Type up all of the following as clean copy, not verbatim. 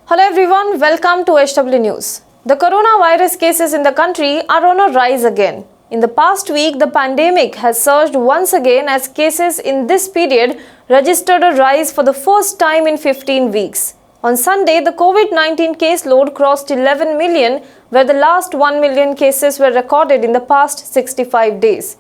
Hello everyone, welcome to HW News. The coronavirus cases in the country are on a rise again. In the past week, the pandemic has surged once again as cases in this period registered a rise for the first time in 15 weeks. On Sunday, the COVID-19 caseload crossed 11 million, where the last 1 million cases were recorded in the past 65 days.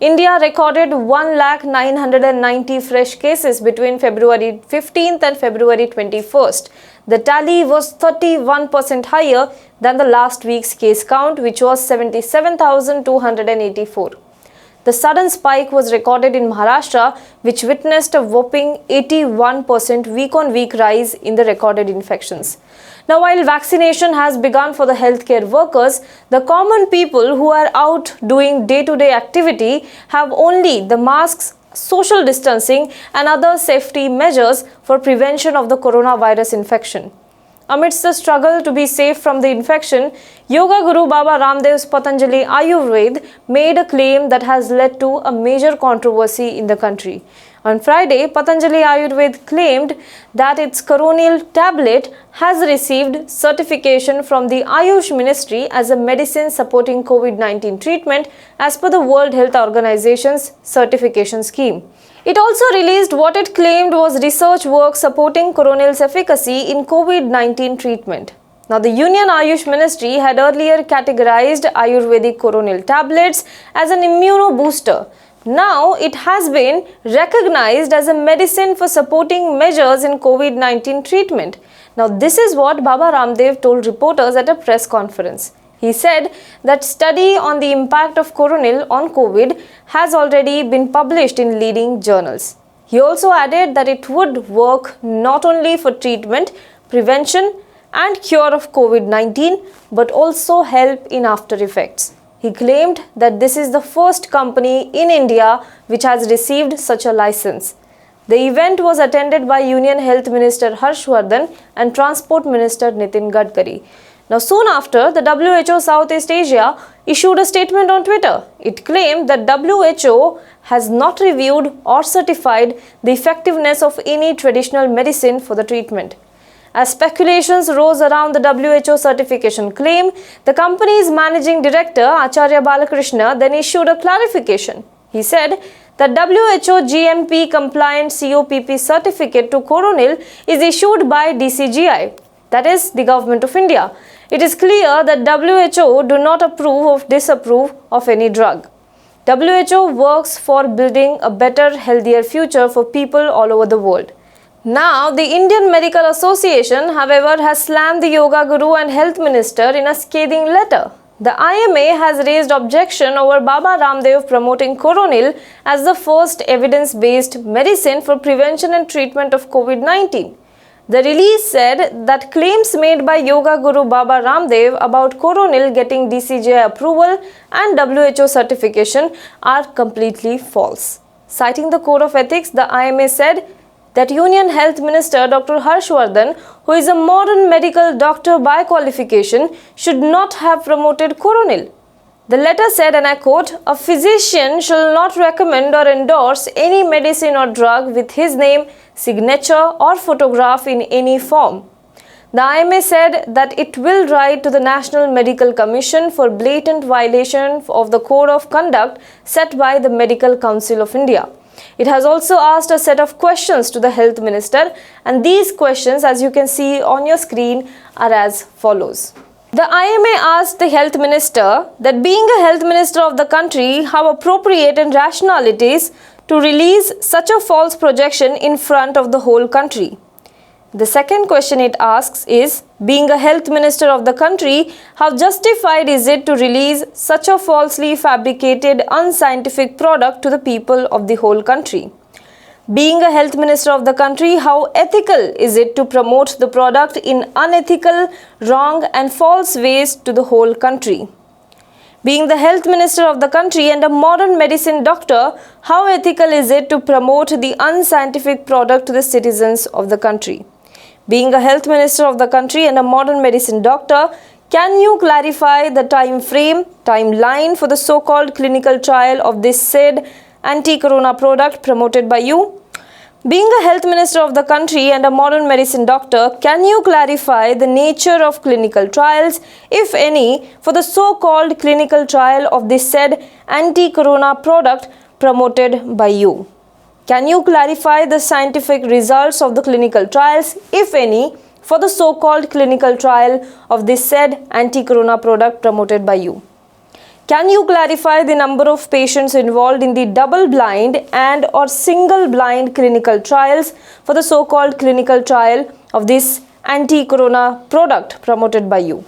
India recorded 1,990 fresh cases between February 15th and February 21st. The tally was 31% higher than the last week's case count, which was 77,284. The sudden spike was recorded in Maharashtra, which witnessed a whopping 81% week-on-week rise in the recorded infections. Now, while vaccination has begun for the healthcare workers, the common people who are out doing day-to-day activity have only the masks, social distancing and other safety measures for prevention of the coronavirus infection. Amidst the struggle to be safe from the infection, Yoga Guru Baba Ramdev's Patanjali Ayurved made a claim that has led to a major controversy in the country. On Friday, Patanjali Ayurved claimed that its Coronil tablet has received certification from the Ayush Ministry as a medicine supporting COVID-19 treatment as per the World Health Organization's certification scheme. It also released what it claimed was research work supporting Coronil's efficacy in COVID-19 treatment. Now, the Union Ayush Ministry had earlier categorized Ayurvedic Coronil tablets as an immuno-booster. Now, it has been recognized as a medicine for supporting measures in COVID-19 treatment. Now, this is what Baba Ramdev told reporters at a press conference. He said that study on the impact of Coronil on COVID has already been published in leading journals. He also added that it would work not only for treatment, prevention and cure of COVID-19 but also help in after effects. He claimed that this is the first company in India which has received such a license. The event was attended by Union Health Minister Harsh Vardhan and Transport Minister Nitin Gadkari. Now, soon after, the WHO Southeast Asia issued a statement on Twitter. It claimed that WHO has not reviewed or certified the effectiveness of any traditional medicine for the treatment. As speculations rose around the WHO certification claim, the company's managing director, Acharya Balakrishna, then issued a clarification. He said that WHO GMP compliant COPP certificate to Coronil is issued by DCGI, that is, the Government of India. It is clear that WHO do not approve or disapprove of any drug. WHO works for building a better, healthier future for people all over the world. Now, the Indian Medical Association, however, has slammed the Yoga Guru and Health Minister in a scathing letter. The IMA has raised objection over Baba Ramdev promoting Coronil as the first evidence-based medicine for prevention and treatment of COVID-19. The release said that claims made by Yoga Guru Baba Ramdev about Coronil getting DCGI approval and WHO certification are completely false. Citing the Code of Ethics, the IMA said that Union Health Minister Dr. Harsh Vardhan, who is a modern medical doctor by qualification, should not have promoted Coronil. The letter said, and I quote, "A physician shall not recommend or endorse any medicine or drug with his name, signature or photograph in any form." The IMA said that it will write to the National Medical Commission for blatant violation of the Code of Conduct set by the Medical Council of India. It has also asked a set of questions to the Health Minister, and these questions, as you can see on your screen, are as follows. The IMA asked the Health Minister that being a Health Minister of the country, how appropriate and rational it is to release such a false projection in front of the whole country. The second question it asks is, being a Health Minister of the country, how justified is it to release such a falsely fabricated, unscientific product to the people of the whole country? Being a Health Minister of the country, how ethical is it to promote the product in unethical, wrong and false ways to the whole country? Being the Health Minister of the country and a modern medicine doctor, how ethical is it to promote the unscientific product to the citizens of the country? Being a Health Minister of the country and a modern medicine doctor, can you clarify the timeline for the so-called clinical trial of this said anti-corona product promoted by you? Being a health minister of the country and a modern medicine doctor, can you clarify the nature of clinical trials, if any, for the so-called clinical trial of the said anti-corona product promoted by you? Can you clarify the scientific results of the clinical trials, if any, for the so-called clinical trial of the said anti-corona product promoted by you? Can you clarify the number of patients involved in the double-blind and or single-blind clinical trials for the so-called clinical trial of this anti-corona product promoted by you?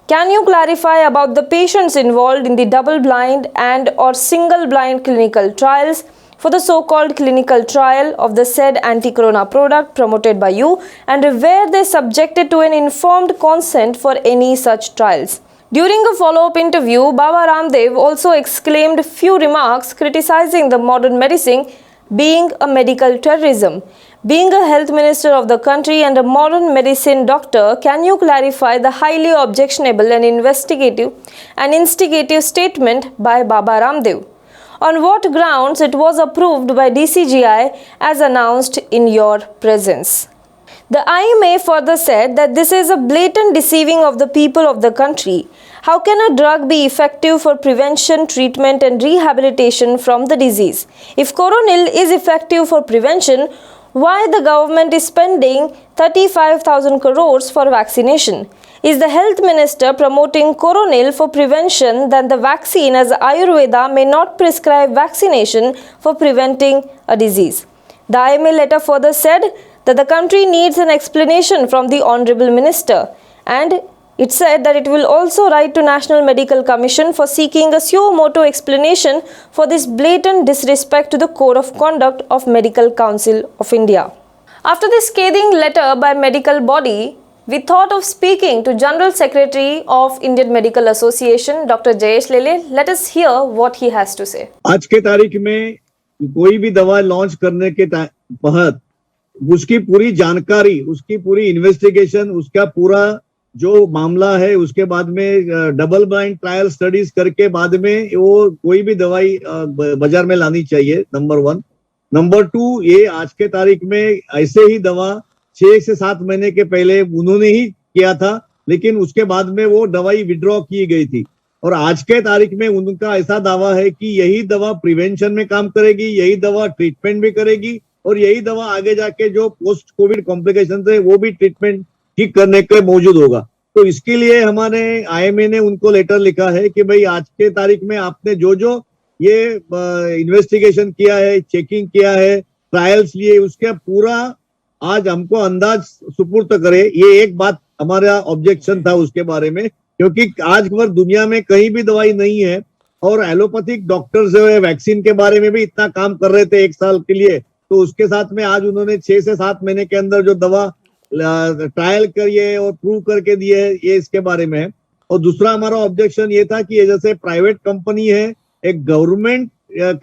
Can you clarify about the patients involved in the double-blind and or single-blind clinical trials for the so-called clinical trial of the said anti-corona product promoted by you, and were they subjected to an informed consent for any such trials? During a follow-up interview, Baba Ramdev also exclaimed few remarks criticizing the modern medicine being a medical terrorism. Being a health minister of the country and a modern medicine doctor, can you clarify the highly objectionable and investigative and instigative statement by Baba Ramdev? On what grounds it was approved by DCGI as announced in your presence? The IMA further said that this is a blatant deceiving of the people of the country. How can a drug be effective for prevention, treatment and rehabilitation from the disease? If Coronil is effective for prevention, why the government is spending 35,000 crores for vaccination? Is the health minister promoting Coronil for prevention than the vaccine, as Ayurveda may not prescribe vaccination for preventing a disease? The IMA letter further said that the country needs an explanation from the Honorable Minister, and it said that it will also write to National Medical Commission for seeking a suo motu explanation for this blatant disrespect to the Code of Conduct of Medical Council of India. After this scathing letter by medical body, we thought of speaking to General Secretary of Indian Medical Association, Dr. Jayesh Lele. Let us hear what he has to say. आज के तारीख में कोई भी दवा launch करने के तहत उसकी पूरी जानकारी, उसकी पूरी इन्वेस्टिगेशन, उसका पूरा जो मामला है, उसके बाद में डबल ब्लाइंड ट्रायल स्टडीज करके बाद में वो कोई भी दवाई बाजार में लानी चाहिए, नंबर 1। नंबर 2, ये आज के तारीख में ऐसे ही दवा 6 से 7 महीने के पहले उन्होंने ही किया था, लेकिन उसके बाद में वो दवाई विड्रॉ की गई थी। और आज के तारीख में उनका ऐसा दावा है कि यही दवा प्रिवेंशन में काम करेगी, यही दवा ट्रीटमेंट भी करेगी और यही दवा आगे जाके जो पोस्ट कोविड कॉम्प्लिकेशन है वो भी ट्रीटमेंट ठीक करने के मौजूद होगा। तो इसके लिए हमारे आईएमए ने उनको लेटर लिखा है कि भाई आज के तारीख में आपने जो जो ये इन्वेस्टिगेशन किया है, चेकिंग किया है, ट्रायल्स लिए, उसका पूरा आज हमको अंदाज सुपुर्द करे। ये एक बात हमारा ऑब्जेक्शन था उसके बारे में, क्योंकि आज भर दुनिया में कहीं भी दवाई नहीं है और एलोपैथिक डॉक्टर्स जो है वैक्सीन के बारे में भी इतना काम कर रहे थे 1 साल के लिए, तो उसके साथ में आज उन्होंने 6 से 7 महीने के अंदर जो दवा ट्रायल करिए और प्रूव करके दिए है, ये इसके बारे में है। और दूसरा हमारा ऑब्जेक्शन ये था कि ये जैसे प्राइवेट कंपनी है, एक गवर्नमेंट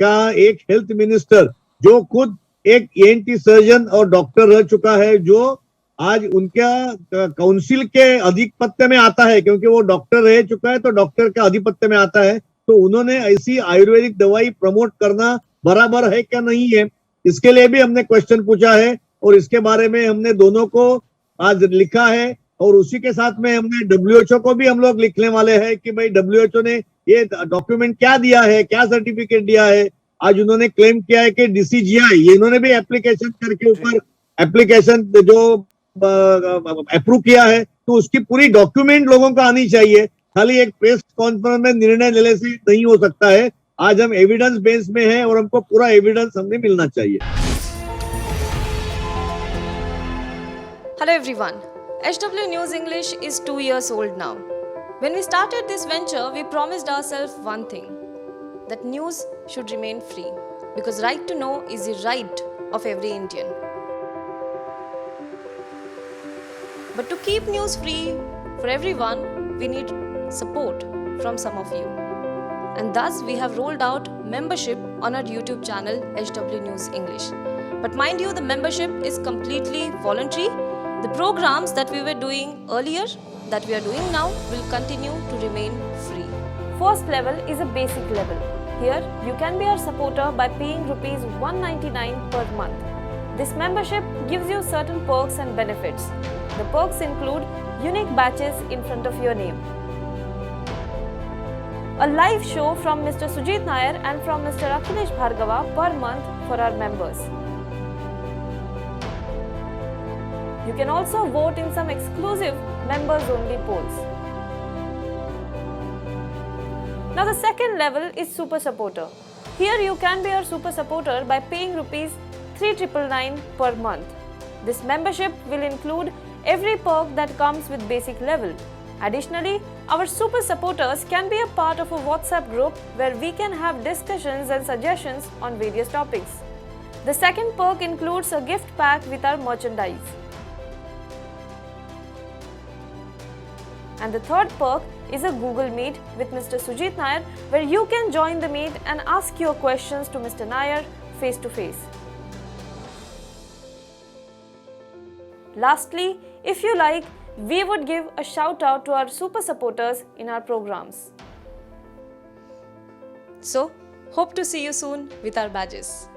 का एक हेल्थ मिनिस्टर जो खुद एक ENT सर्जन और डॉक्टर रह चुका है, जो आज उनका काउंसिल के अधिपत्य में आता है, क्योंकि वो डॉक्टर रह चुका है तो डॉक्टर के अधिपत्य में आता है, तो उन्होंने ऐसी आयुर्वेदिक दवाई प्रमोट करना बराबर है क्या नहीं है, इसके लिए भी हमने क्वेश्चन पूछा है और इसके बारे में हमने दोनों को आज लिखा है। और उसी के साथ में हमने WHO को भी हम लोग लिखने वाले हैं कि भाई WHO ने ये डॉक्यूमेंट क्या दिया है, क्या सर्टिफिकेट दिया है। आज उन्होंने क्लेम किया है कि DCGI, ये इन्होंने भी एप्लीकेशन करके ऊपर एप्लीकेशन जो अप्रूव किया है, तो उसकी पूरी डॉक्यूमेंट लोगों को आनी चाहिए। खाली एक प्रेस कॉन्फ्रेंस में निर्णय लेने से नहीं हो सकता है। आज हम एविडेंस बेस में हैं और हमको पूरा एविडेंस हमने मिलना चाहिए। Hello everyone. HW News English is 2 years old now. When we started this venture, we promised ourselves one thing, that news should remain free, because right to know is the right of every Indian. But to keep news free for everyone, we need support from some of you. And thus we have rolled out membership on our YouTube channel HW News English. But mind you, the membership is completely voluntary. The programs that we were doing earlier, that we are doing now, will continue to remain free. First level is a basic level. Here, you can be our supporter by paying rupees 199 per month. This membership gives you certain perks and benefits. The perks include unique badges in front of your name, a live show from Mr. Sujit Nair and from Mr. Akhilesh Bhargava per month for our members. You can also vote in some exclusive members-only polls. Now the second level is Super Supporter. Here you can be our Super Supporter by paying Rs 3,999 per month. This membership will include every perk that comes with basic level. Additionally, our Super Supporters can be a part of a WhatsApp group where we can have discussions and suggestions on various topics. The second perk includes a gift pack with our merchandise. And the third perk is a Google Meet with Mr. Sujit Nair, where you can join the meet and ask your questions to Mr. Nair face to face. Lastly, if you like, we would give a shout out to our Super Supporters in our programs. So, hope to see you soon with our badges.